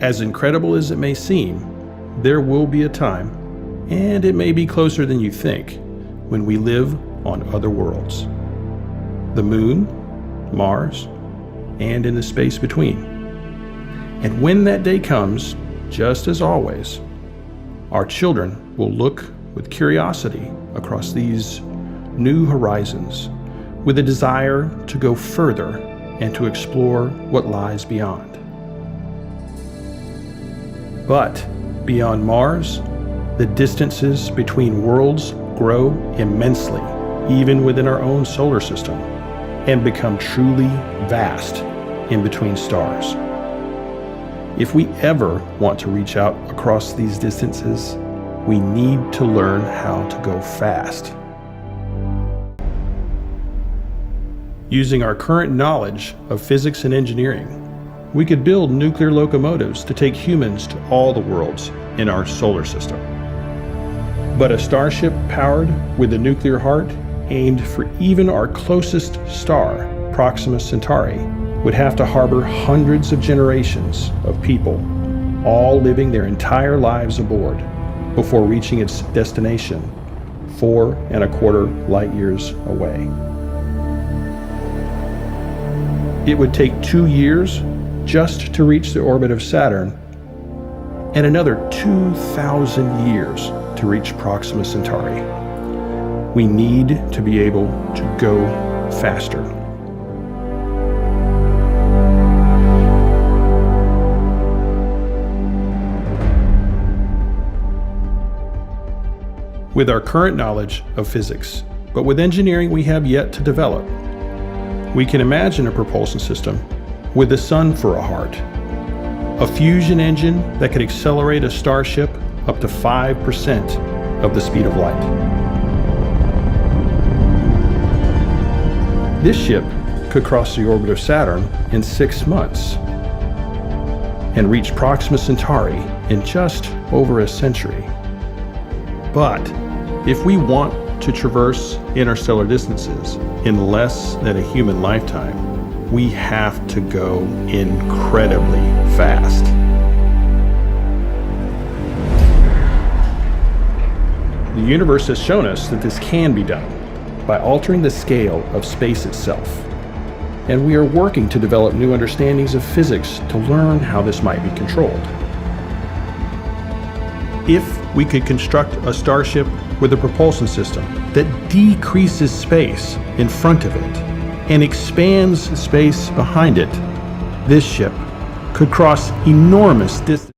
As incredible as it may seem, there will be a time, and it may be closer than you think, when we live on other worlds. The Moon, Mars, and in the space between. And when that day comes, just as always, our children will look with curiosity across these new horizons, with a desire to go further and to explore what lies beyond. But beyond Mars, the distances between worlds grow immensely, even within our own solar system, and become truly vast in between stars. If we ever want to reach out across these distances, we need to learn how to go fast. Using our current knowledge of physics and engineering, we could build nuclear locomotives to take humans to all the worlds in our solar system. But a starship powered with a nuclear heart aimed for even our closest star, Proxima Centauri, would have to harbor hundreds of generations of people, all living their entire lives aboard before reaching its destination 4.25 light years away. It would take 2 years just to reach the orbit of Saturn, and another 2,000 years to reach Proxima Centauri. We need to be able to go faster. With our current knowledge of physics, but with engineering we have yet to develop, we can imagine a propulsion system with the sun for a heart, a fusion engine that could accelerate a starship up to 5% of the speed of light. This ship could cross the orbit of Saturn in 6 months and reach Proxima Centauri in just over a century. But if we want to traverse interstellar distances in less than a human lifetime, we have to go incredibly fast. The universe has shown us that this can be done by altering the scale of space itself. And we are working to develop new understandings of physics to learn how this might be controlled. If we could construct a starship with a propulsion system that decreases space in front of it and expands space behind it, this ship could cross enormous distances